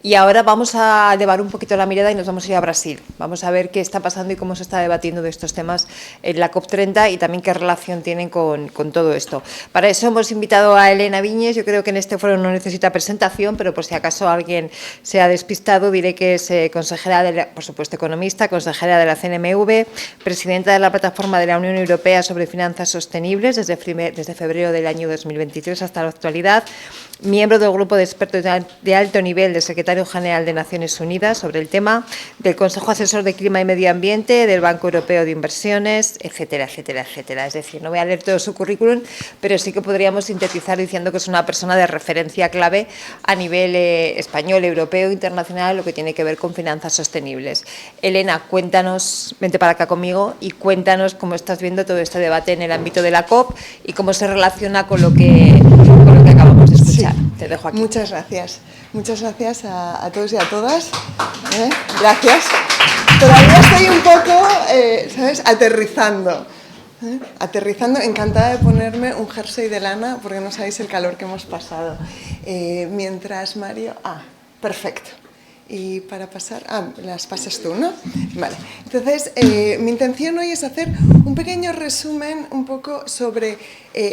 Y ahora vamos a elevar un poquito la mirada y nos vamos a ir a Brasil. Vamos a ver qué está pasando y cómo se está debatiendo de estos temas en la COP30 y también qué relación tienen con todo esto. Para eso hemos invitado a Elena Viñes. Yo creo que en este foro no necesita presentación, pero por si acaso alguien se ha despistado, diré que es consejera, por supuesto, economista, consejera de la CNMV, presidenta de la Plataforma de la Unión Europea sobre Finanzas Sostenibles desde febrero del año 2023 hasta la actualidad, miembro del grupo de expertos de alto nivel del secretario general de Naciones Unidas sobre el tema, del Consejo Asesor de Clima y Medio Ambiente, del Banco Europeo de Inversiones, etcétera, etcétera, etcétera. Es decir, no voy a leer todo su currículum, pero sí que podríamos sintetizar diciendo que es una persona de referencia clave a nivel español, europeo, internacional, lo que tiene que ver con finanzas sostenibles. Elena, cuéntanos, vente para acá conmigo y cuéntanos cómo estás viendo todo este debate en el ámbito de la COP y cómo se relaciona con lo que acabamos de escuchar. Sí. Te dejo aquí. Muchas gracias. Muchas gracias a todos y a todas. Gracias. Todavía estoy un poco, ¿sabes?, aterrizando. Aterrizando, encantada de ponerme un jersey de lana porque no sabéis el calor que hemos pasado. Mientras Mario... perfecto. Y para pasar... las pasas tú, ¿no? Vale. Entonces, mi intención hoy es hacer un pequeño resumen un poco sobre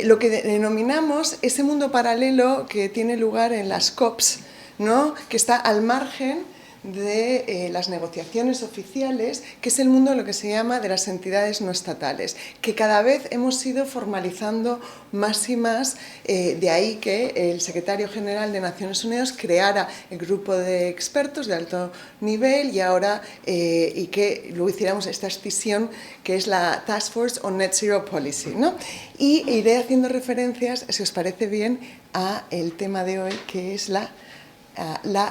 lo que denominamos ese mundo paralelo que tiene lugar en las COPs, ¿no?, que está al margen de las negociaciones oficiales, que es el mundo de lo que se llama de las entidades no estatales, que cada vez hemos ido formalizando más y más, de ahí que el secretario general de Naciones Unidas creara el grupo de expertos de alto nivel y ahora, y que luego hiciéramos esta escisión que es la Task Force on Net Zero Policy, ¿no? Y iré haciendo referencias, si os parece bien, a el tema de hoy, que es la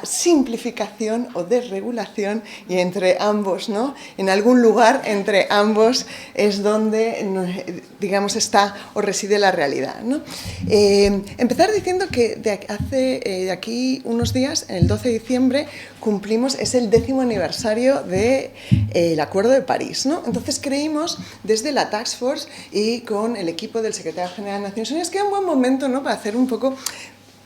simplificación o desregulación, y entre ambos, ¿no?, en algún lugar entre ambos es donde, digamos, está o reside la realidad, ¿no? Empezar diciendo que de aquí unos días, el 12 de diciembre, cumplimos, es el 10º aniversario del Acuerdo de París, ¿no? Entonces creímos desde la Task Force y con el equipo del secretario general de Naciones Unidas que era un buen momento, ¿no?, para hacer un poco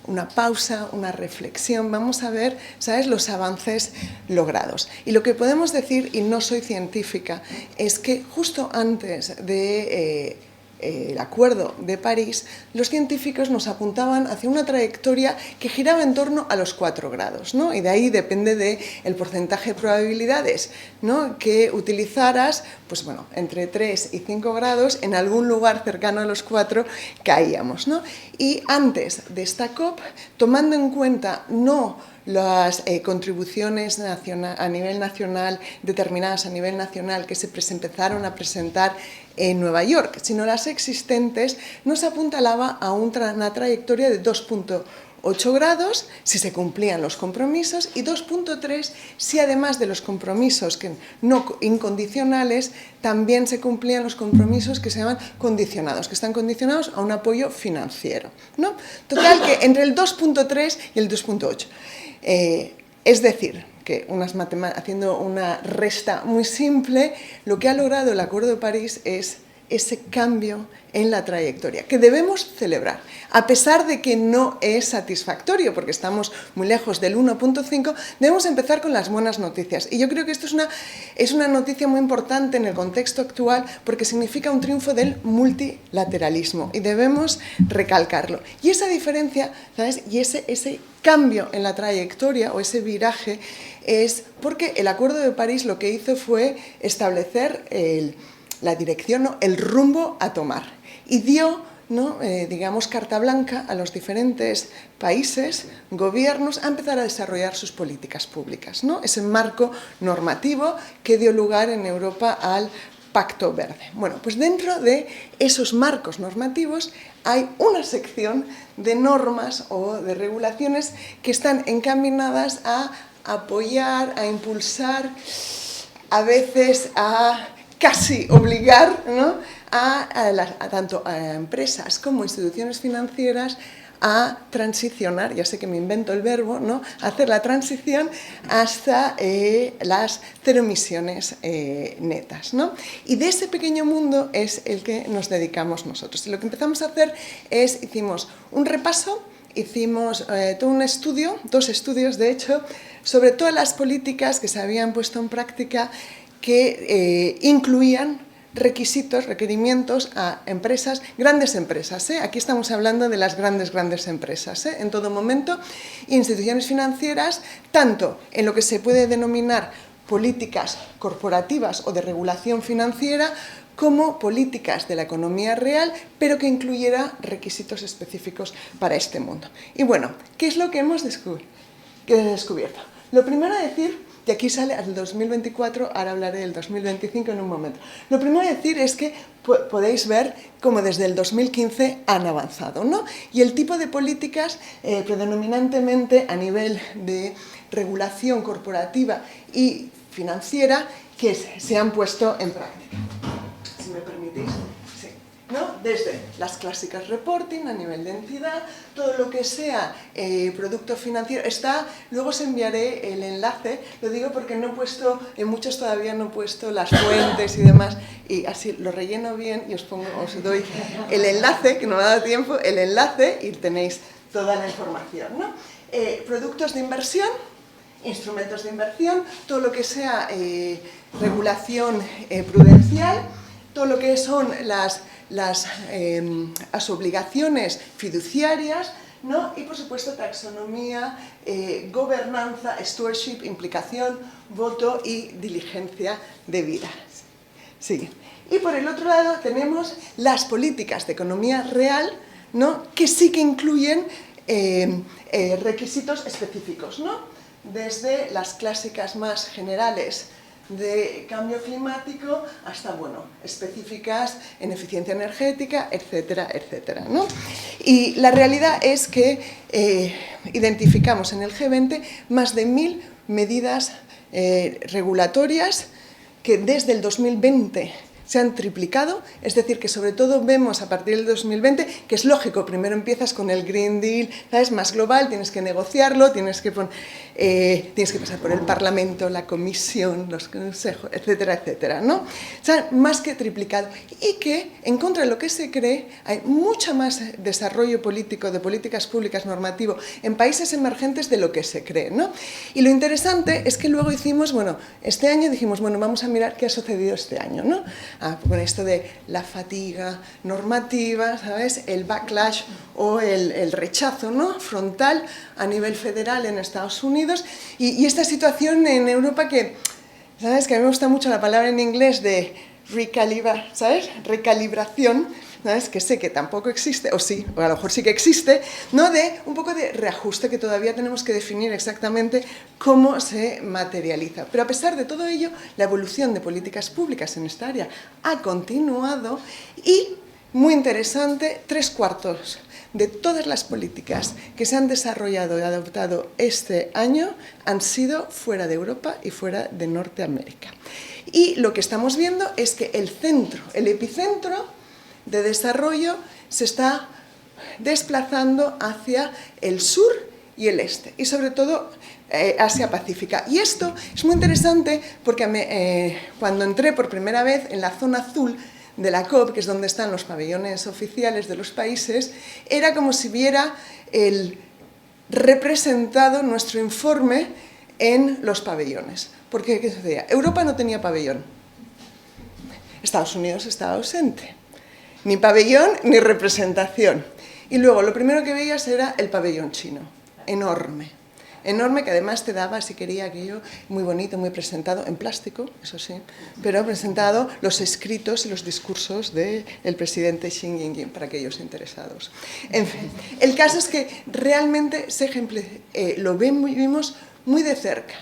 una pausa, una reflexión, vamos a ver, ¿sabes?, los avances logrados. Y lo que podemos decir, y no soy científica, es que justo antes de el Acuerdo de París, los científicos nos apuntaban hacia una trayectoria que giraba en torno a los 4 grados, ¿no? Y de ahí depende del porcentaje de probabilidades, ¿no?, que utilizaras, pues bueno, entre 3 y 5 grados, en algún lugar cercano a los 4 caíamos, ¿no? Y antes de esta COP, tomando en cuenta no las contribuciones a nivel nacional, determinadas a nivel nacional, que se empezaron a presentar en Nueva York, sino las existentes, nos apuntalaba a una trayectoria de 2,8 grados si se cumplían los compromisos y 2,3 si además de los compromisos no incondicionales también se cumplían los compromisos que se llaman condicionados, que están condicionados a un apoyo financiero, ¿no? Total que entre el 2,3 y el 2,8. Es decir, que haciendo una resta muy simple, lo que ha logrado el Acuerdo de París es ese cambio en la trayectoria, que debemos celebrar, a pesar de que no es satisfactorio, porque estamos muy lejos del 1,5, debemos empezar con las buenas noticias. Y yo creo que esto es una noticia muy importante en el contexto actual, porque significa un triunfo del multilateralismo, y debemos recalcarlo. Y esa diferencia, ¿sabes?, y ese cambio en la trayectoria, o ese viraje, es porque el Acuerdo de París lo que hizo fue establecer la dirección, ¿no?, el rumbo a tomar, y dio, ¿no?, digamos, carta blanca a los diferentes países, gobiernos, a empezar a desarrollar sus políticas públicas, ¿no? Ese marco normativo que dio lugar en Europa al Pacto Verde. Bueno, pues dentro de esos marcos normativos hay una sección de normas o de regulaciones que están encaminadas a apoyar, a impulsar, a veces a casi obligar, ¿no?, tanto a empresas como instituciones financieras a transicionar, ya sé que me invento el verbo, ¿no?, hacer la transición hasta las cero emisiones netas, ¿no? Y de ese pequeño mundo es el que nos dedicamos nosotros. Y lo que empezamos a hacer hicimos un repaso hicimos todo un estudio, 2 estudios de hecho, sobre todas las políticas que se habían puesto en práctica que incluían requerimientos a empresas, grandes empresas, aquí estamos hablando de las grandes empresas, en todo momento, instituciones financieras, tanto en lo que se puede denominar políticas corporativas o de regulación financiera, como políticas de la economía real, pero que incluyera requisitos específicos para este mundo. Y bueno, ¿qué es lo que hemos descubierto? Lo primero a decir, y aquí sale el 2024, ahora hablaré del 2025 en un momento. Lo primero a decir es que podéis ver cómo desde el 2015 han avanzado, ¿no? Y el tipo de políticas, predominantemente a nivel de regulación corporativa y financiera, que se han puesto en práctica. Si me permitís, sí, ¿no? Desde las clásicas reporting a nivel de entidad, todo lo que sea producto financiero, luego os enviaré el enlace, lo digo porque no he puesto, en muchos todavía no he puesto las fuentes y demás, y así lo relleno bien y os doy el enlace, que no me ha dado tiempo, el enlace y tenéis toda la información, ¿no? Productos de inversión, instrumentos de inversión, todo lo que sea regulación prudencial, todo lo que son las obligaciones fiduciarias, ¿no? Y por supuesto taxonomía, gobernanza, stewardship, implicación, voto y diligencia debida. Sí. Y por el otro lado tenemos las políticas de economía real, ¿no? Que sí que incluyen requisitos específicos, ¿no? Desde las clásicas más generales de cambio climático hasta, bueno, específicas en eficiencia energética, etcétera, etcétera, ¿no? Y la realidad es que identificamos en el G20 más de 1000 medidas regulatorias que desde el 2020 se han triplicado, es decir, que sobre todo vemos a partir del 2020, que es lógico, primero empiezas con el Green Deal, ¿sabes? Más global, tienes que negociarlo, tienes que pasar por el Parlamento, la Comisión, los consejos, etcétera, etcétera, ¿no? O sea, más que triplicado. Y que, en contra de lo que se cree, hay mucho más desarrollo político, de políticas públicas normativo, en países emergentes de lo que se cree, ¿no? Y lo interesante es que luego hicimos, bueno, este año dijimos, bueno, vamos a mirar qué ha sucedido este año, ¿no? Con esto de la fatiga normativa, ¿sabes? El backlash o el rechazo, ¿no? Frontal a nivel federal en Estados Unidos y esta situación en Europa que, ¿sabes? Que a mí me gusta mucho la palabra en inglés de ¿sabes? Recalibración, ¿sabes? Que sé que tampoco existe, o sí, o a lo mejor sí que existe, ¿no? De un poco de reajuste que todavía tenemos que definir exactamente cómo se materializa. Pero a pesar de todo ello, la evolución de políticas públicas en esta área ha continuado y, muy interesante, 3/4 de todas las políticas que se han desarrollado y adoptado este año han sido fuera de Europa y fuera de Norteamérica. Y lo que estamos viendo es que el epicentro de desarrollo se está desplazando hacia el sur y el este, y sobre todo Asia-Pacífica. Y esto es muy interesante porque cuando entré por primera vez en la zona azul de la COP, que es donde están los pabellones oficiales de los países, era como si viera representado nuestro informe en los pabellones. Porque, ¿qué sucedía? Europa no tenía pabellón. Estados Unidos estaba ausente. Ni pabellón ni representación. Y luego lo primero que veías era el pabellón chino, enorme. Enorme, que además te daba, si quería, aquello muy bonito, muy presentado, en plástico, eso sí, pero presentado los escritos y los discursos del presidente Xi Jinping, para aquellos interesados. En fin, el caso es que realmente lo vimos muy de cerca,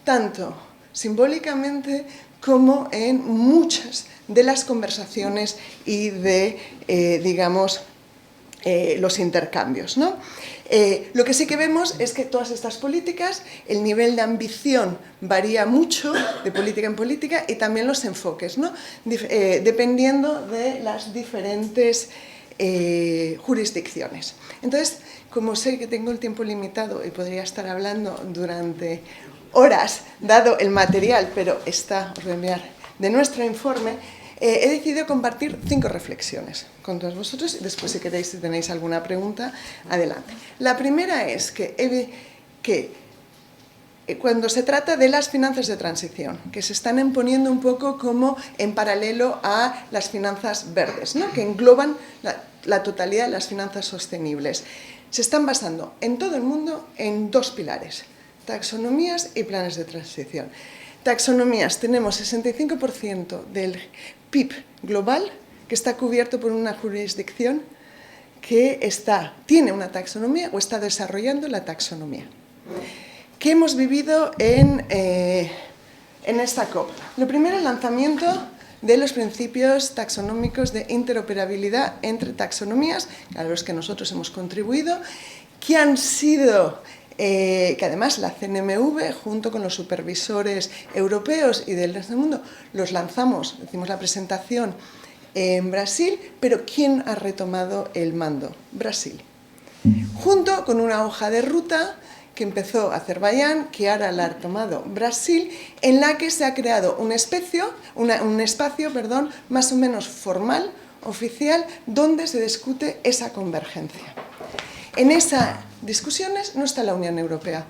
tanto simbólicamente como en muchas de las conversaciones y de, digamos, los intercambios, ¿no? Lo que sí que vemos es que todas estas políticas, el nivel de ambición varía mucho de política en política y también los enfoques, ¿no? Dependiendo de las diferentes jurisdicciones. Entonces, como sé que tengo el tiempo limitado y podría estar hablando durante horas, dado el material, pero os voy a enviar de nuestro informe, he decidido compartir 5 reflexiones con todos vosotros y después si queréis, si tenéis alguna pregunta, adelante. La primera es que cuando se trata de las finanzas de transición, que se están imponiendo un poco como en paralelo a las finanzas verdes, ¿no? Que engloban la totalidad de las finanzas sostenibles, se están basando en todo el mundo en 2 pilares, taxonomías y planes de transición. Taxonomías, tenemos 65% del PIB global que está cubierto por una jurisdicción que tiene una taxonomía o está desarrollando la taxonomía. ¿Qué hemos vivido en esta COP? Lo primero, el lanzamiento de los principios taxonómicos de interoperabilidad entre taxonomías, a los que nosotros hemos contribuido, que han sido, que además la CNMV, junto con los supervisores europeos y del resto del mundo, los lanzamos, hicimos la presentación en Brasil, pero ¿quién ha retomado el mando? Brasil. Junto con una hoja de ruta que empezó Azerbaiyán, que ahora la ha tomado Brasil, en la que se ha creado un espacio más o menos formal, oficial, donde se discute esa convergencia. En esas discusiones no está la Unión Europea.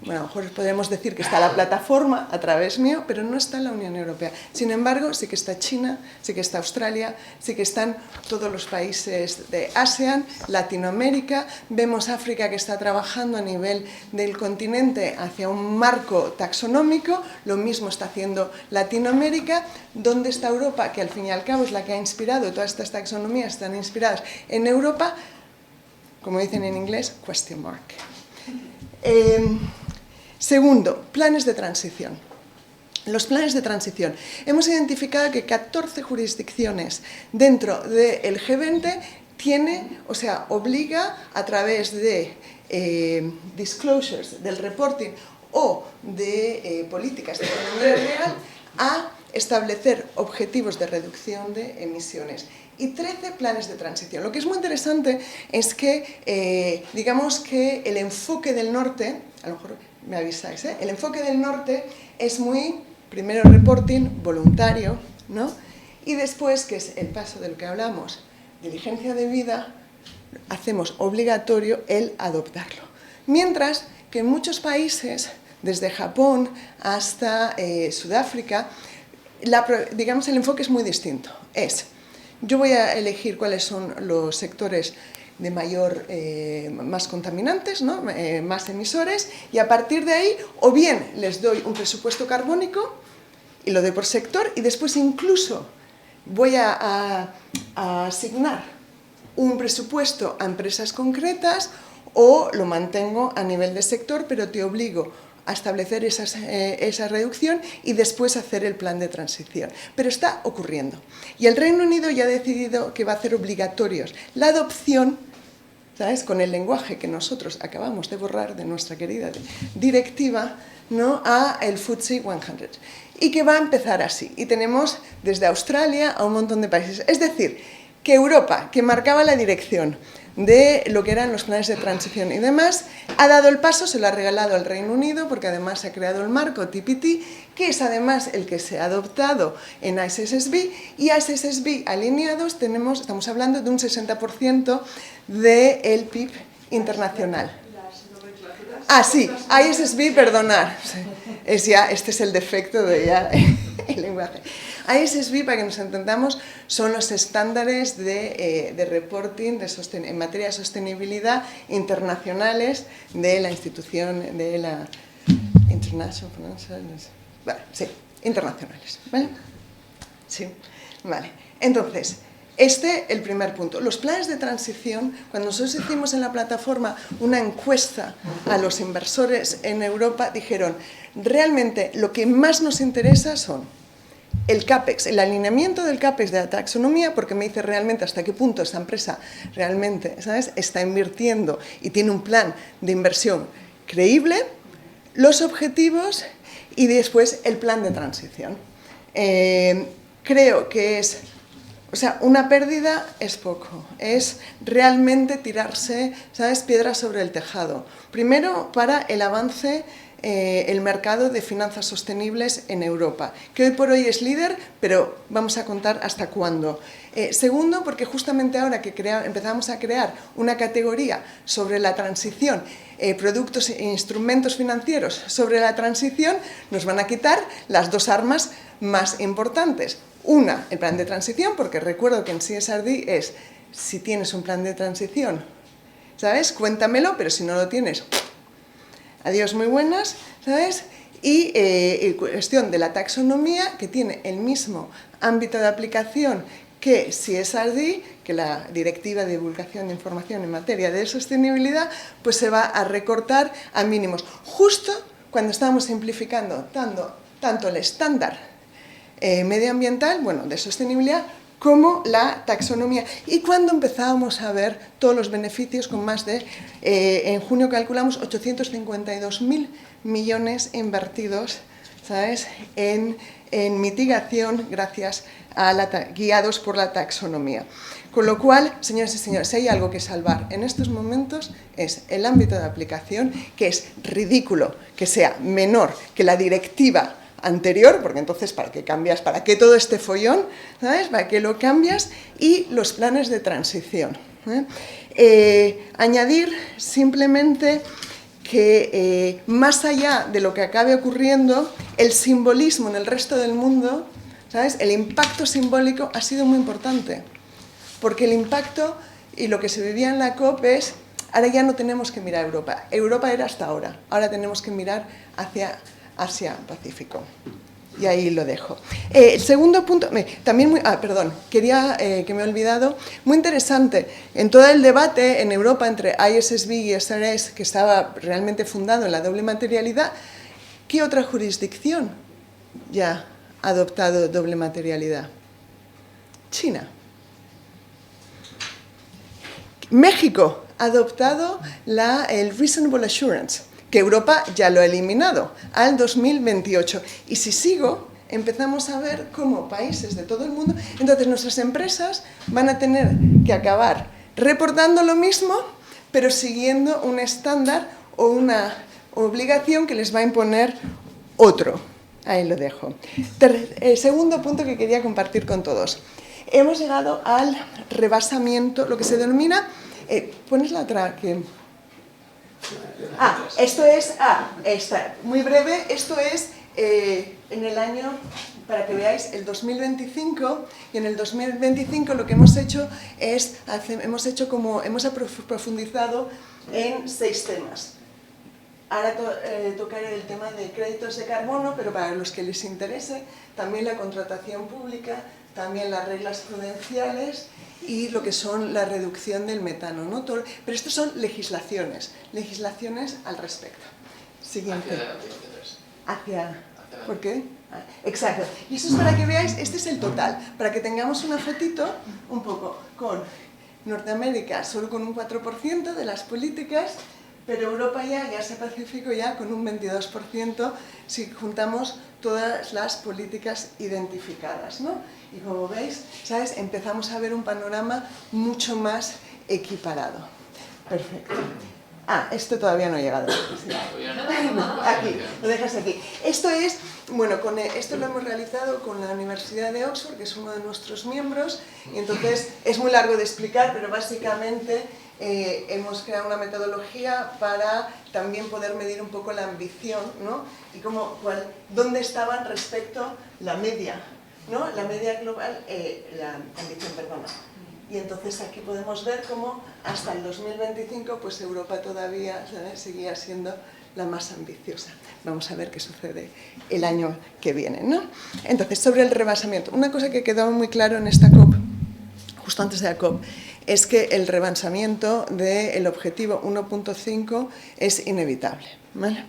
Bueno, a lo mejor podemos decir que está la plataforma a través mío, pero no está la Unión Europea. Sin embargo, sí que está China, sí que está Australia, sí que están todos los países de ASEAN, Latinoamérica. Vemos África que está trabajando a nivel del continente hacia un marco taxonómico. Lo mismo está haciendo Latinoamérica. ¿Dónde está Europa? Que al fin y al cabo es la que ha inspirado, todas estas taxonomías están inspiradas en Europa. Como dicen en inglés, question mark. Segundo, planes de transición. Los planes de transición. Hemos identificado que 14 jurisdicciones dentro del G20 obliga a través de disclosures, del reporting o de políticas de economía real a establecer objetivos de reducción de emisiones. Y 13 planes de transición. Lo que es muy interesante es que, digamos que el enfoque del norte, a lo mejor me avisáis, el enfoque del norte es muy, primero reporting, voluntario, ¿no? Y después, que es el paso del que hablamos, diligencia de vida, hacemos obligatorio el adoptarlo. Mientras que en muchos países, desde Japón hasta Sudáfrica, digamos el enfoque es muy distinto. Yo voy a elegir cuáles son los sectores de más contaminantes, ¿no? Más emisores, y a partir de ahí, o bien les doy un presupuesto carbónico y lo doy por sector, y después incluso voy a asignar un presupuesto a empresas concretas, o lo mantengo a nivel de sector, pero te obligo a establecer esa reducción y después hacer el plan de transición. Pero está ocurriendo. Y el Reino Unido ya ha decidido que va a hacer obligatorios la adopción, ¿sabes?, con el lenguaje que nosotros acabamos de borrar de nuestra querida directiva, ¿no?, a el FTSE 100. Y que va a empezar así. Y tenemos desde Australia a un montón de países. Es decir, que Europa, que marcaba la dirección de lo que eran los planes de transición y demás, ha dado el paso, se lo ha regalado al Reino Unido, porque además se ha creado el marco TPT, que es además el que se ha adoptado en ISSB, y ISSB alineados estamos hablando de un 60% del PIB internacional. Sí, ISSB, perdonar. Este es el defecto de ya el lenguaje. ISSB, para que nos entendamos, son los estándares de reporting en materia de sostenibilidad internacionales de la institución, de la International Financial... Vale, sí, internacionales, ¿vale? Sí, vale. Entonces, el primer punto. Los planes de transición, cuando nosotros hicimos en la plataforma una encuesta a los inversores en Europa, dijeron, realmente lo que más nos interesa son el CAPEX, el alineamiento del CAPEX de la taxonomía, porque me dice realmente hasta qué punto esta empresa realmente, ¿sabes?, está invirtiendo y tiene un plan de inversión creíble, los objetivos y después el plan de transición. Creo que una pérdida es poco, es realmente tirarse, ¿sabes?, piedras sobre el tejado. Primero, para el avance el mercado de finanzas sostenibles en Europa, que hoy por hoy es líder, pero vamos a contar hasta cuándo. Segundo, porque justamente ahora que empezamos a crear una categoría sobre la transición, productos e instrumentos financieros sobre la transición, nos van a quitar las dos armas más importantes. Una, el plan de transición, porque recuerdo que en CSRD es, si tienes un plan de transición, ¿sabes? Cuéntamelo, pero si no lo tienes, adiós, muy buenas, ¿sabes? Y cuestión de la taxonomía, que tiene el mismo ámbito de aplicación que CSRD, que la Directiva de Divulgación de Información en materia de sostenibilidad, pues se va a recortar a mínimos. Justo cuando estamos simplificando tanto el estándar medioambiental, bueno, de sostenibilidad, como la taxonomía. Y cuando empezábamos a ver todos los beneficios con más de, en junio calculamos 852.000 millones invertidos, ¿sabes?, en mitigación gracias a guiados por la taxonomía. Con lo cual, señoras y señores, si hay algo que salvar en estos momentos es el ámbito de aplicación, que es ridículo que sea menor que la directiva anterior, porque entonces, ¿para qué cambias? ¿Para qué todo este follón? ¿Sabes? ¿Para qué lo cambias? Y los planes de transición. Añadir simplemente que más allá de lo que acabe ocurriendo, el simbolismo en el resto del mundo, ¿sabes?, el impacto simbólico ha sido muy importante, porque el impacto y lo que se vivía en la COP es, ahora ya no tenemos que mirar a Europa. Europa era hasta ahora tenemos que mirar hacia Asia-Pacífico. Y ahí lo dejo. El segundo punto, también quería, que me he olvidado, muy interesante, en todo el debate en Europa entre ISSB y SRS, que estaba realmente fundado en la doble materialidad, ¿qué otra jurisdicción ya ha adoptado doble materialidad? China. México ha adoptado el Reasonable Assurance, que Europa ya lo ha eliminado, al 2028. Y si sigo, empezamos a ver cómo países de todo el mundo, entonces nuestras empresas van a tener que acabar reportando lo mismo, pero siguiendo un estándar o una obligación que les va a imponer otro. Ahí lo dejo. Segundo punto que quería compartir con todos. Hemos llegado al rebasamiento, lo que se denomina... ¿pones la otra? Esto es... muy breve. Esto es en el año, para que veáis, el 2025. Y en el 2025 lo que hemos hecho es... hemos profundizado en 6 temas. Ahora tocaré el tema de créditos de carbono, pero para los que les interese, también la contratación pública, también las reglas prudenciales y lo que son la reducción del metano, ¿no? Pero estas son legislaciones al respecto. Siguiente. ¿Por qué? Exacto. Y eso es para que veáis, este es el total, para que tengamos una fotito un poco con Norteamérica solo con un 4% de las políticas, pero Europa y Asia-Pacífico ya con un 22% si juntamos todas las políticas identificadas, ¿no? Y como veis, ¿sabes?, empezamos a ver un panorama mucho más equiparado. Perfecto. Esto todavía no ha llegado. Aquí, lo dejas aquí. Esto es, bueno, esto lo hemos realizado con la Universidad de Oxford, que es uno de nuestros miembros, y entonces es muy largo de explicar, pero básicamente hemos creado una metodología para también poder medir un poco la ambición, ¿no? Y dónde estaban respecto la media, ¿no? La media global, la ambición, perdona. Y entonces aquí podemos ver cómo hasta el 2025 pues Europa todavía seguía siendo la más ambiciosa. Vamos a ver qué sucede el año que viene, ¿no? Entonces, sobre el rebasamiento, una cosa que quedó muy claro en esta COP, justo antes de la COP, es que el rebasamiento del objetivo 1.5 es inevitable, ¿vale?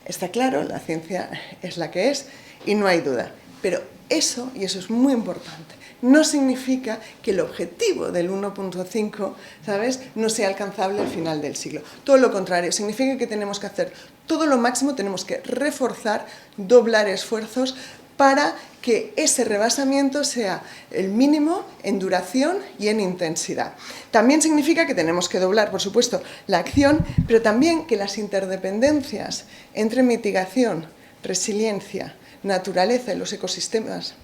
Está claro, la ciencia es la que es y no hay duda. Pero eso, y eso es muy importante, no significa que el objetivo del 1.5, ¿sabes?, no sea alcanzable al final del siglo. Todo lo contrario, significa que tenemos que hacer todo lo máximo, tenemos que reforzar, doblar esfuerzos para que ese rebasamiento sea el mínimo en duración y en intensidad. También significa que tenemos que doblar, por supuesto, la acción, pero también que las interdependencias entre mitigación, resiliencia, naturaleza y los ecosistemas,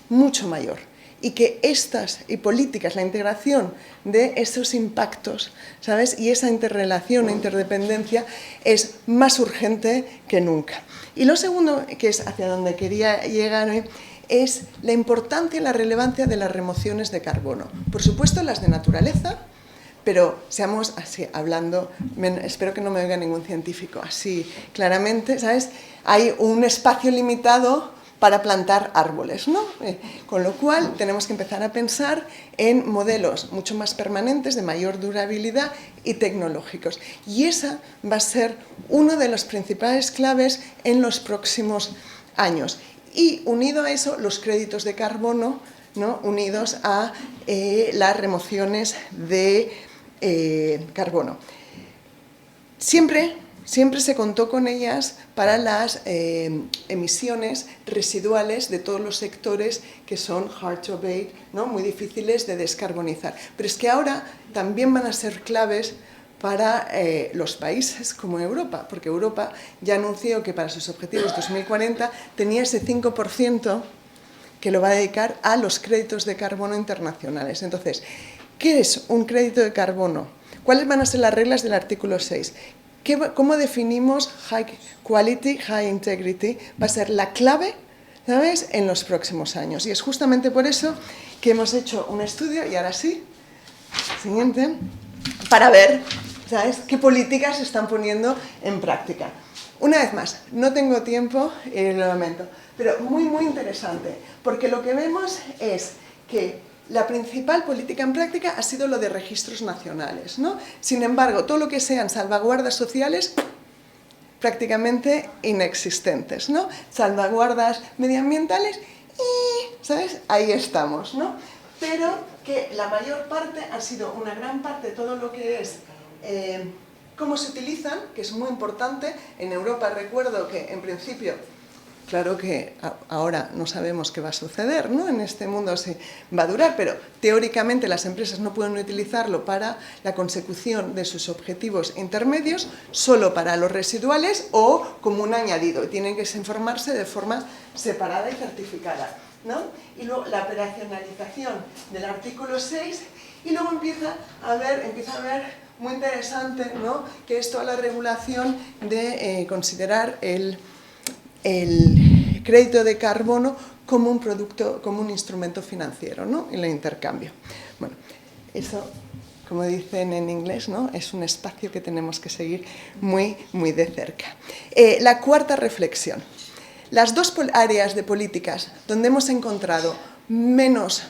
mucho mayor. Y que estas y políticas, la integración de esos impactos, ¿sabes? Y esa interrelación e interdependencia es más urgente que nunca. Y lo segundo, que es hacia donde quería llegar hoy, es la importancia y la relevancia de las remociones de carbono. Por supuesto, las de naturaleza, pero seamos así, hablando, espero que no me oiga ningún científico, así claramente, ¿sabes? Hay un espacio limitado para plantar árboles, ¿no? Con lo cual tenemos que empezar a pensar en modelos mucho más permanentes, de mayor durabilidad y tecnológicos. Y esa va a ser una de las principales claves en los próximos años. Y unido a eso, los créditos de carbono, ¿no? Unidos a las remociones de carbono. Siempre se contó con ellas para las emisiones residuales de todos los sectores que son hard to abate, ¿no? Muy difíciles de descarbonizar. Pero es que ahora también van a ser claves para los países como Europa, porque Europa ya anunció que para sus objetivos 2040 tenía ese 5% que lo va a dedicar a los créditos de carbono internacionales. Entonces, ¿qué es un crédito de carbono? ¿Cuáles van a ser las reglas del artículo 6? ¿Cómo definimos high quality, high integrity? Va a ser la clave, ¿sabes?, en los próximos años. Y es justamente por eso que hemos hecho un estudio, y ahora sí, siguiente, para ver, ¿sabes?, qué políticas se están poniendo en práctica. Una vez más, no tengo tiempo, lo lamento, pero muy, muy interesante, porque lo que vemos es que la principal política en práctica ha sido lo de registros nacionales, ¿no? Sin embargo, todo lo que sean salvaguardas sociales, prácticamente inexistentes, ¿no? Salvaguardas medioambientales y, ¿sabes?, ahí estamos, ¿no? Pero que la mayor parte ha sido una gran parte de todo lo que es cómo se utilizan, que es muy importante. En Europa recuerdo que en principio, claro que ahora no sabemos qué va a suceder, ¿no? En este mundo si va a durar, pero teóricamente las empresas no pueden utilizarlo para la consecución de sus objetivos intermedios, solo para los residuales o como un añadido. Tienen que informarse de forma separada y certificada, ¿no? Y luego la operacionalización del artículo 6 y luego empieza a ver muy interesante, ¿no?, que es toda la regulación de considerar el crédito de carbono como un producto, como un instrumento financiero, ¿no?, en el intercambio. Bueno, eso, como dicen en inglés, ¿no?, es un espacio que tenemos que seguir muy, muy de cerca. La cuarta reflexión. Las dos áreas de políticas donde hemos encontrado menos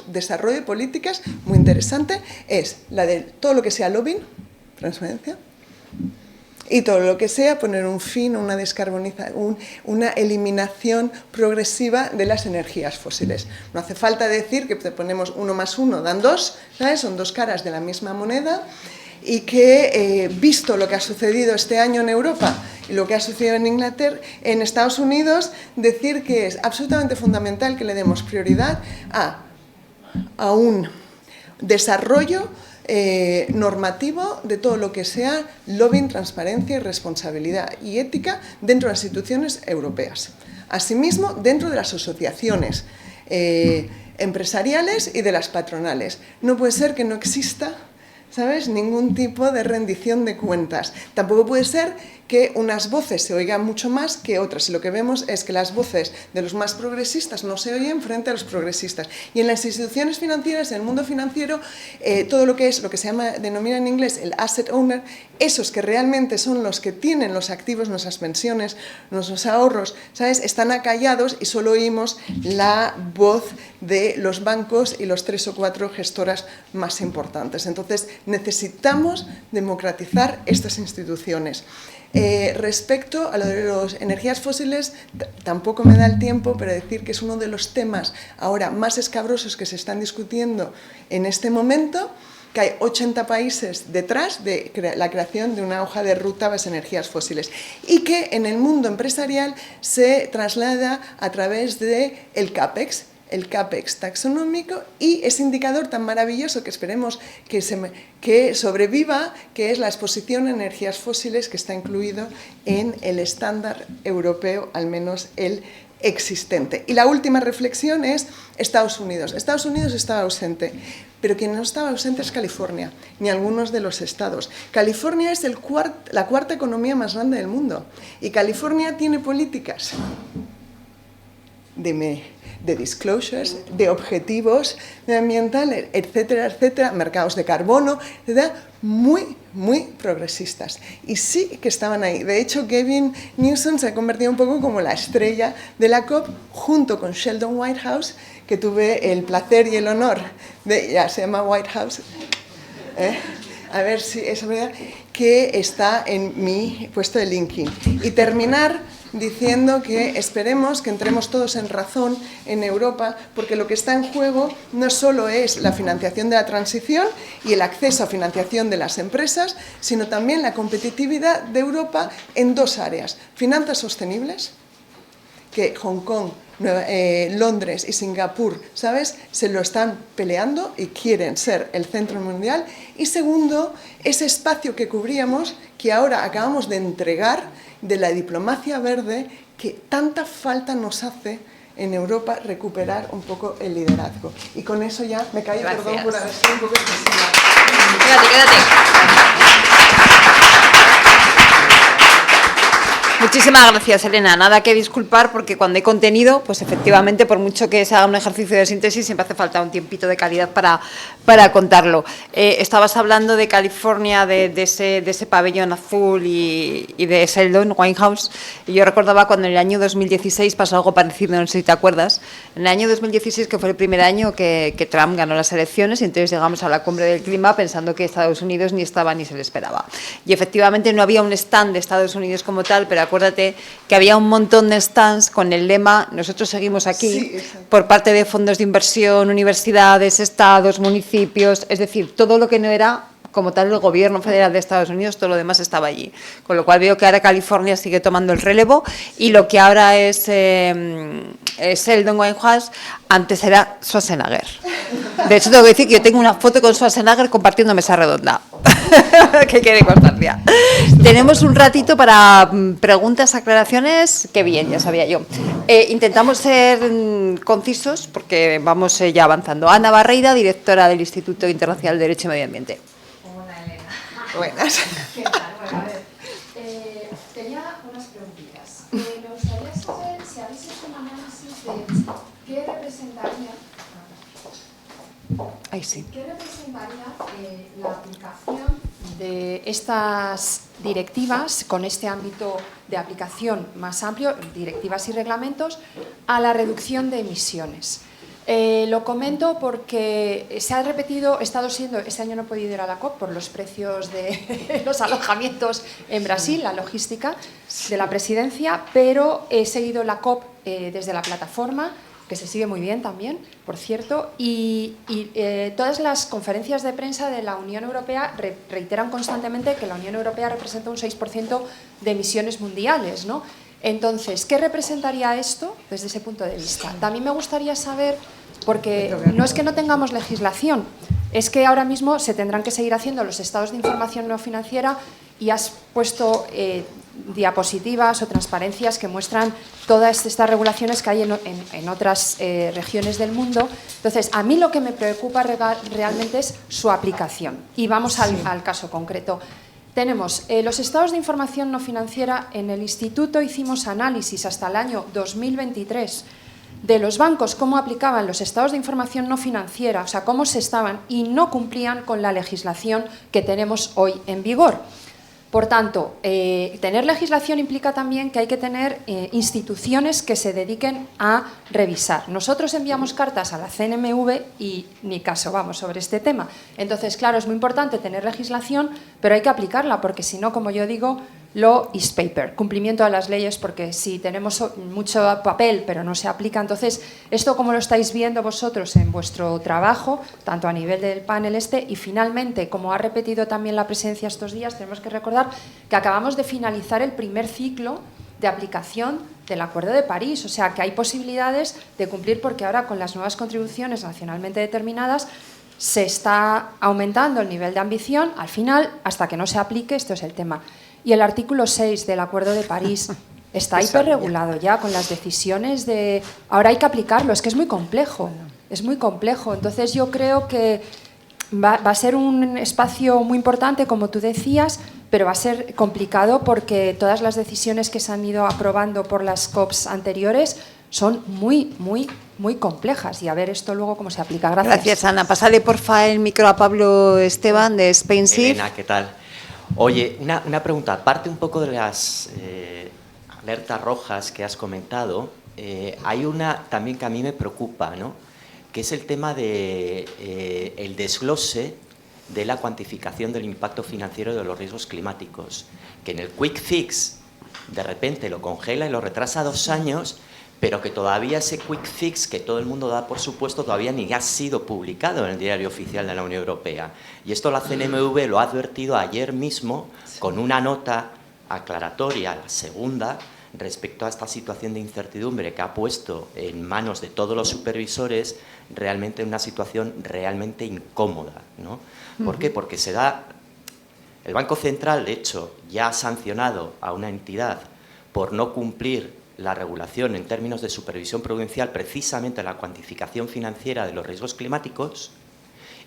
desarrollo de políticas, muy interesante, es la de todo lo que sea lobbying, transparencia, y todo lo que sea poner un fin, una descarbonización, una eliminación progresiva de las energías fósiles. No hace falta decir que te ponemos 1 más 1 dan 2, ¿sabes? Son dos caras de la misma moneda, y que, visto lo que ha sucedido este año en Europa y lo que ha sucedido en Inglaterra, en Estados Unidos, decir que es absolutamente fundamental que le demos prioridad a un desarrollo normativo de todo lo que sea lobbying, transparencia y responsabilidad y ética dentro de las instituciones europeas. Asimismo, dentro de las asociaciones empresariales y de las patronales. No puede ser que no exista, ¿sabes?, ningún tipo de rendición de cuentas. Tampoco puede ser que unas voces se oigan mucho más que otras. Y lo que vemos es que las voces de los más progresistas no se oyen frente a los progresistas. Y en las instituciones financieras, en el mundo financiero, todo lo que es, lo que se denomina en inglés el asset owner, esos que realmente son los que tienen los activos, nuestras pensiones, nuestros ahorros, ¿sabes?, están acallados y solo oímos la voz de los bancos y los 3 o 4 gestoras más importantes. Entonces, necesitamos democratizar estas instituciones. Respecto a lo de las energías fósiles, tampoco me da el tiempo, pero decir que es uno de los temas ahora más escabrosos que se están discutiendo en este momento, que hay 80 países detrás de la creación de una hoja de ruta a las energías fósiles y que en el mundo empresarial se traslada a través del CAPEX, el CAPEX taxonómico, y ese indicador tan maravilloso que esperemos que sobreviva, que es la exposición a energías fósiles, que está incluido en el estándar europeo, al menos el existente. Y la última reflexión es Estados Unidos. Estados Unidos estaba ausente, pero quien no estaba ausente es California, ni algunos de los estados. California es la cuarta economía más grande del mundo y California tiene políticas de disclosures, de objetivos medioambientales, etcétera, etcétera, mercados de carbono, etcétera, muy, muy progresistas. Y sí que estaban ahí. De hecho, Gavin Newsom se ha convertido un poco como la estrella de la COP, junto con Sheldon Whitehouse, que tuve el placer y el honor de, ya se llama Whitehouse, a ver si es verdad, que está en mi puesto de LinkedIn. Y terminar diciendo que esperemos que entremos todos en razón en Europa, porque lo que está en juego no solo es la financiación de la transición y el acceso a financiación de las empresas, sino también la competitividad de Europa en dos áreas: finanzas sostenibles, que Hong Kong, Londres y Singapur, ¿sabes?, se lo están peleando y quieren ser el centro mundial. Y segundo, ese espacio que cubríamos, que ahora acabamos de entregar, de la diplomacia verde, que tanta falta nos hace en Europa recuperar un poco el liderazgo. Y con eso ya me callo. Gracias. Perdón por haber sido un poco excesiva. Quédate. Muchísimas gracias, Elena. Nada que disculpar, porque cuando hay contenido, pues efectivamente, por mucho que se haga un ejercicio de síntesis, siempre hace falta un tiempito de calidad para contarlo. Estabas hablando de California, de ese pabellón azul y de Sheldon Whitehouse. Y yo recordaba cuando en el año 2016 pasó algo parecido, no sé si te acuerdas. En el año 2016, que fue el primer año que Trump ganó las elecciones, y entonces llegamos a la cumbre del clima pensando que Estados Unidos ni estaba ni se le esperaba. Y efectivamente no había un stand de Estados Unidos como tal, pero acuérdate que había un montón de stands con el lema "Nosotros seguimos aquí", sí, por parte de fondos de inversión, universidades, estados, municipios, es decir, todo lo que no era como tal el gobierno federal de Estados Unidos, todo lo demás estaba allí. Con lo cual veo que ahora California sigue tomando el relevo, y lo que ahora es Sheldon Whitehouse, antes era Schwarzenegger. De hecho, tengo que decir que yo tengo una foto con Schwarzenegger compartiendo mesa redonda. Que quede constancia. Tenemos un ratito para preguntas, aclaraciones. Qué bien, ya sabía yo. Intentamos ser concisos porque vamos ya avanzando. Ana Barreira, directora del Instituto Internacional de Derecho y Medio Ambiente. Hola, Elena. Buenas. ¿Qué tal? Bueno, a ver, tenía unas preguntitas. Me gustaría saber si habéis hecho un análisis de qué representaría la aplicación de estas directivas, con este ámbito de aplicación más amplio, directivas y reglamentos, a la reducción de emisiones. Lo comento porque se ha repetido, he estado siendo, este año no he podido ir a la COP por los precios de los alojamientos en Brasil, la logística de la presidencia, pero he seguido la COP desde la plataforma, que se sigue muy bien también, por cierto, y todas las conferencias de prensa de la Unión Europea reiteran constantemente que la Unión Europea representa un 6% de emisiones mundiales, ¿no? Entonces, ¿qué representaría esto desde ese punto de vista? También me gustaría saber, porque no es que no tengamos legislación, es que ahora mismo se tendrán que seguir haciendo los estados de información no financiera, y has puesto diapositivas o transparencias que muestran todas estas regulaciones que hay en otras regiones del mundo. Entonces, a mí lo que me preocupa realmente es su aplicación. Y vamos al caso concreto. Tenemos los estados de información no financiera. En el instituto hicimos análisis hasta el año 2023 de los bancos, cómo aplicaban los estados de información no financiera, o sea, cómo se estaban y no cumplían con la legislación que tenemos hoy en vigor. Por tanto, tener legislación implica también que hay que tener instituciones que se dediquen a revisar. Nosotros enviamos cartas a la CNMV y ni caso vamos sobre este tema. Entonces, claro, es muy importante tener legislación, pero hay que aplicarla, porque si no, como yo digo, Law is paper, cumplimiento de las leyes, porque si tenemos mucho papel pero no se aplica, entonces esto como lo estáis viendo vosotros en vuestro trabajo, tanto a nivel del panel y finalmente, como ha repetido también la presencia estos días, tenemos que recordar que acabamos de finalizar el primer ciclo de aplicación del Acuerdo de París, o sea que hay posibilidades de cumplir porque ahora con las nuevas contribuciones nacionalmente determinadas se está aumentando el nivel de ambición, al final, hasta que no se aplique, esto es el tema. Y el artículo 6 del Acuerdo de París está hiperregulado ya con las decisiones de... Ahora hay que aplicarlo, es que es muy complejo, entonces yo creo que va a ser un espacio muy importante, como tú decías, pero va a ser complicado porque todas las decisiones que se han ido aprobando por las COPs anteriores son muy complejas y a ver esto luego cómo se aplica. Gracias. Gracias, Ana. Pásale, porfa, el micro a Pablo Esteban de SpainShift. Elena, ¿qué tal? Oye, una pregunta. Aparte un poco de las alertas rojas que has comentado, hay una también que a mí me preocupa, ¿no? Que es el tema de el desglose de la cuantificación del impacto financiero de los riesgos climáticos, que en el Quick Fix de repente lo congela y lo retrasa 2 años, pero que todavía ese Quick Fix que todo el mundo da por supuesto todavía ni ha sido publicado en el Diario Oficial de la Unión Europea. Y esto la CNMV lo ha advertido ayer mismo con una nota aclaratoria, la segunda, respecto a esta situación de incertidumbre que ha puesto en manos de todos los supervisores realmente una situación realmente incómoda, ¿no? ¿Por qué? Porque se da... El Banco Central, de hecho, ya ha sancionado a una entidad por no cumplir la regulación en términos de supervisión prudencial, precisamente la cuantificación financiera de los riesgos climáticos,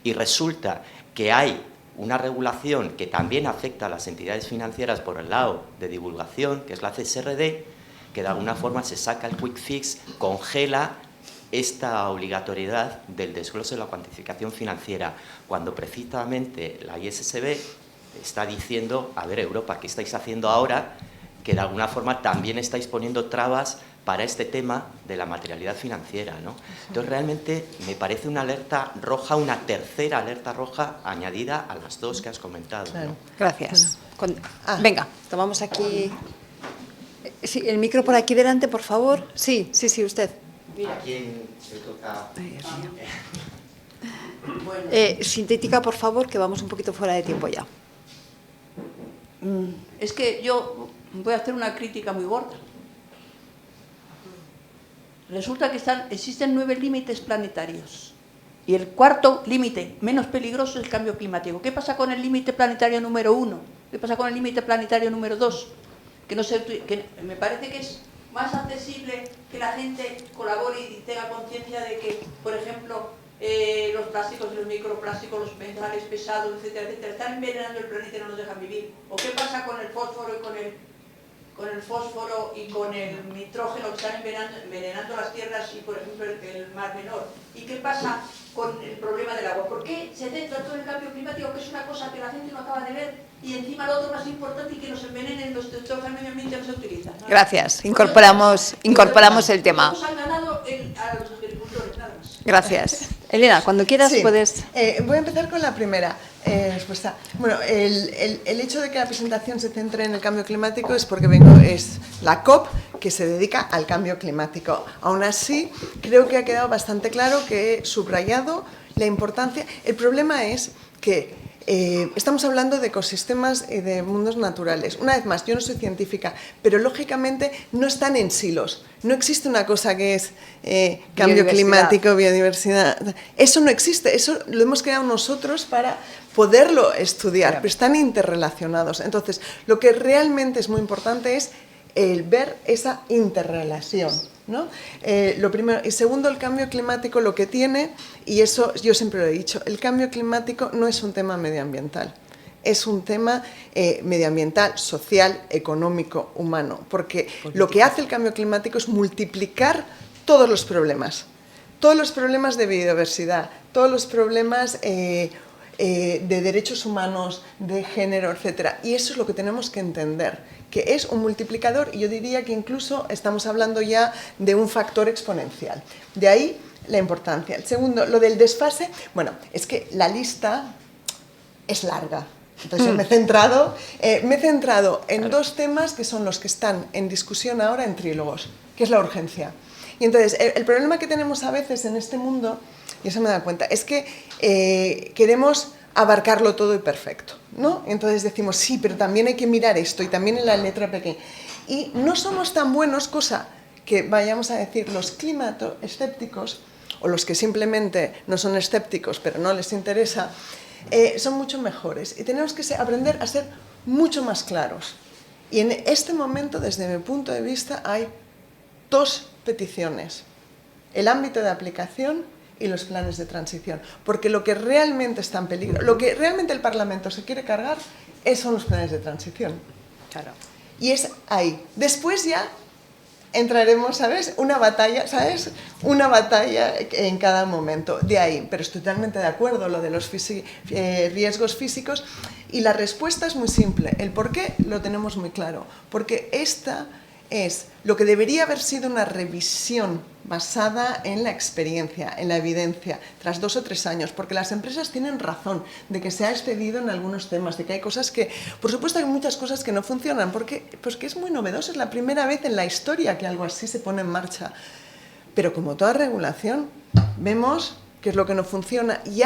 y resulta que hay una regulación que también afecta a las entidades financieras por el lado de divulgación, que es la CSRD, que de alguna forma se saca el Quick Fix, congela esta obligatoriedad del desglose de la cuantificación financiera, cuando precisamente la ISSB está diciendo, a ver, Europa, ¿qué estáis haciendo ahora? Que de alguna forma también estáis poniendo trabas para este tema de la materialidad financiera, ¿no? Entonces, realmente me parece una alerta roja, una tercera alerta roja añadida a las 2 que has comentado, ¿no? Gracias. Venga, tomamos aquí... Sí, el micro por aquí delante, por favor. Sí, usted. ¿A quién le toca? Sintética, por favor, que vamos un poquito fuera de tiempo ya. Es que yo voy a hacer una crítica muy gorda. Resulta que existen 9 límites planetarios y el cuarto límite menos peligroso es el cambio climático. ¿Qué pasa con el límite planetario número 1? ¿Qué pasa con el límite planetario número 2? Que me parece que es más accesible que la gente colabore y tenga conciencia de que, por ejemplo, los plásticos y los microplásticos, los metales pesados, etcétera, etcétera, están envenenando el planeta y no nos dejan vivir. ¿O qué pasa con el fósforo y con el nitrógeno que están envenenando las tierras y, por ejemplo, el Mar Menor? ¿Y qué pasa con el problema del agua? ¿Por qué se centra todo en el cambio climático, que es una cosa que la gente no acaba de ver, y encima lo otro más importante y que nos envenenen los destructores del medio ambiente no se utiliza? ¿No? Gracias. Incorporamos el tema. Nos han ganado a los agricultores, nada más. Gracias. Elena, cuando quieras puedes... Voy a empezar con la primera respuesta. Bueno, el hecho de que la presentación se centre en el cambio climático es porque es la COP que se dedica al cambio climático. Aún así, creo que ha quedado bastante claro que he subrayado la importancia. El problema es que estamos hablando de ecosistemas y de mundos naturales. Una vez más, yo no soy científica, pero lógicamente no están en silos. No existe una cosa que es cambio climático, biodiversidad. Eso no existe, eso lo hemos creado nosotros para poderlo estudiar, pero están interrelacionados. Entonces, lo que realmente es muy importante es el ver esa interrelación, ¿no? Lo primero. Y segundo, el cambio climático lo que tiene, y eso yo siempre lo he dicho, el cambio climático no es un tema medioambiental, es un tema medioambiental, social, económico, humano, porque lo que hace el cambio climático es multiplicar todos los problemas de biodiversidad, todos los problemas de derechos humanos, de género, etcétera. Y eso es lo que tenemos que entender, que es un multiplicador, y yo diría que incluso estamos hablando ya de un factor exponencial. De ahí la importancia. El segundo, lo del desfase, bueno, es que la lista es larga. Entonces yo me he centrado en dos temas que son los que están en discusión ahora en trílogos, que es la urgencia. Y entonces el problema que tenemos a veces en este mundo, y eso me da cuenta, es que queremos abarcarlo todo y perfecto, ¿no? Entonces decimos, sí, pero también hay que mirar esto y también en la letra pequeña. Y no somos tan buenos, cosa que vayamos a decir los climato-escépticos, o los que simplemente no son escépticos pero no les interesa, son mucho mejores. Y tenemos que aprender a ser mucho más claros. Y en este momento, desde mi punto de vista, hay dos peticiones: el ámbito de aplicación y los planes de transición. Porque lo que realmente está en peligro, lo que realmente el Parlamento se quiere cargar, son los planes de transición. Claro. Y es ahí. Después ya entraremos, ¿sabes? Una batalla, ¿sabes? Una batalla en cada momento. De ahí, pero estoy totalmente de acuerdo, lo de los riesgos físicos. Y la respuesta es muy simple. El por qué lo tenemos muy claro. Porque esta es lo que debería haber sido una revisión basada en la experiencia, en la evidencia, tras 2 o 3 años, porque las empresas tienen razón de que se ha excedido en algunos temas, de que hay cosas que, por supuesto hay muchas cosas que no funcionan, porque pues que es muy novedoso, es la primera vez en la historia que algo así se pone en marcha. Pero como toda regulación, vemos qué es lo que no funciona y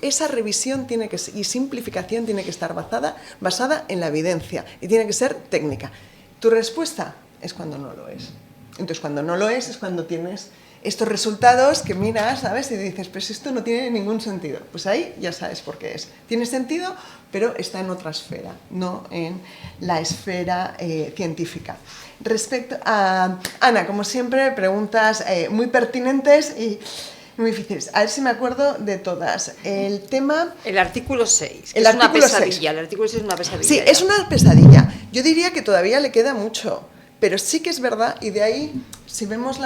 esa revisión y simplificación tiene que estar basada en la evidencia y tiene que ser técnica. Tu respuesta es cuando no lo es. Entonces, cuando no lo es cuando tienes estos resultados que miras, ¿sabes? Y dices, pues esto no tiene ningún sentido. Pues ahí ya sabes por qué es. Tiene sentido, pero está en otra esfera, no en la esfera científica. Respecto a Ana, como siempre, preguntas muy pertinentes y muy difíciles. A ver si me acuerdo de todas. El tema... El artículo 6, que el es una artículo pesadilla. 6. El artículo 6 es una pesadilla. Sí, ya. es una pesadilla. Yo diría que todavía le queda mucho. Pero sí que es verdad, y de ahí, si vemos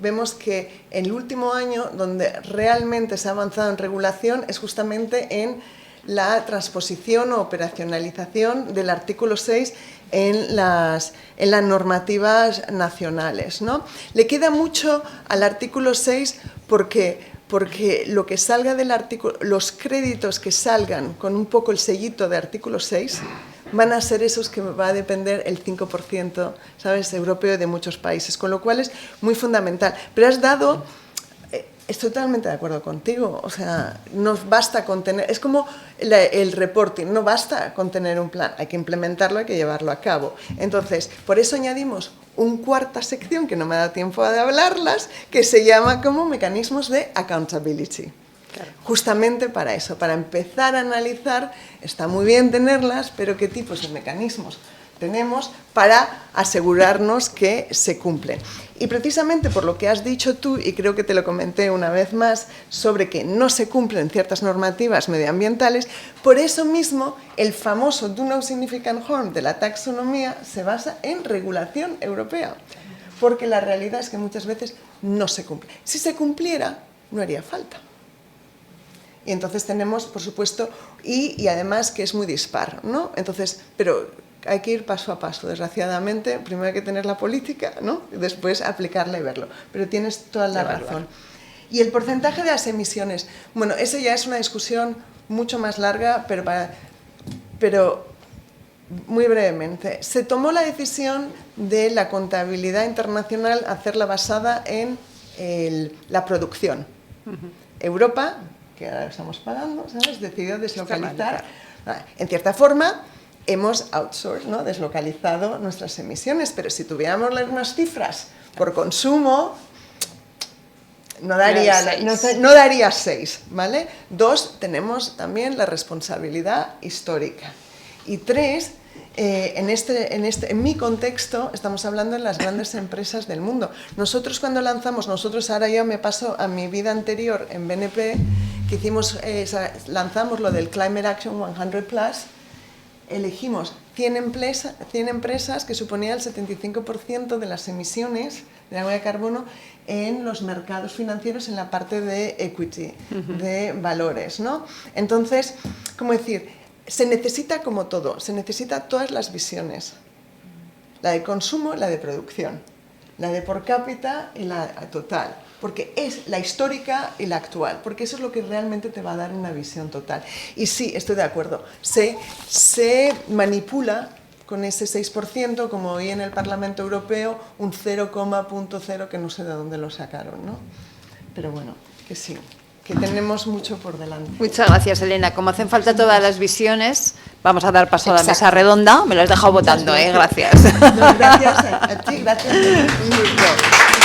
vemos que el último año donde realmente se ha avanzado en regulación es justamente en la transposición o operacionalización del artículo 6 en las normativas nacionales, ¿no? Le queda mucho al artículo 6 porque lo que salga del artículo, los créditos que salgan con un poco el sellito de artículo 6 van a ser esos que va a depender el 5%, ¿sabes?, europeo de muchos países, con lo cual es muy fundamental. Pero has dado, estoy totalmente de acuerdo contigo, o sea, no basta con tener, es como el reporting, no basta con tener un plan, hay que implementarlo, hay que llevarlo a cabo. Entonces, por eso añadimos una cuarta sección, que no me da tiempo de hablarlas, que se llama como mecanismos de accountability. Claro. Justamente para eso, para empezar a analizar, está muy bien tenerlas, pero qué tipos de mecanismos tenemos para asegurarnos que se cumplen. Y precisamente por lo que has dicho tú, y creo que te lo comenté una vez más, sobre que no se cumplen ciertas normativas medioambientales, por eso mismo el famoso Do No Significant Harm de la taxonomía se basa en regulación europea, porque la realidad es que muchas veces no se cumple. Si se cumpliera, no haría falta. Y entonces tenemos, por supuesto, y además que es muy dispar, ¿no? Entonces, pero hay que ir paso a paso, desgraciadamente. Primero hay que tener la política, ¿no? Y después aplicarla y verlo. Pero tienes toda la razón. Y el porcentaje de las emisiones, bueno, eso ya es una discusión mucho más larga, pero muy brevemente. Se tomó la decisión de la contabilidad internacional hacerla basada en la producción. Europa, que ahora estamos pagando, ¿sabes?, decidió deslocalizar. En cierta forma, hemos outsourced, ¿no?, deslocalizado nuestras emisiones, pero si tuviéramos las mismas cifras por consumo, no daría 6, ¿vale? 2, tenemos también la responsabilidad histórica. Y 3, en mi contexto, estamos hablando de las grandes empresas del mundo. Nosotros cuando lanzamos, ahora yo me paso a mi vida anterior en BNP, que lanzamos lo del Climate Action 100+, elegimos 100 empresas que suponían el 75% de las emisiones de la huella de carbono en los mercados financieros en la parte de equity, de valores, ¿no? Entonces, ¿cómo decir? Se necesita como todo, se necesita todas las visiones, la de consumo, la de producción. la de por cápita y la total, porque es la histórica y la actual, porque eso es lo que realmente te va a dar una visión total. Y sí, estoy de acuerdo, se manipula con ese 6%, como hoy en el Parlamento Europeo, un 0,0 que no sé de dónde lo sacaron, ¿no? Pero bueno, que sí, que tenemos mucho por delante. Muchas gracias, Elena. Como hacen falta todas las visiones, vamos a dar paso a la Exacto. mesa redonda. Me lo has dejado votando, Muchas gracias. No, gracias a ti, gracias a ti.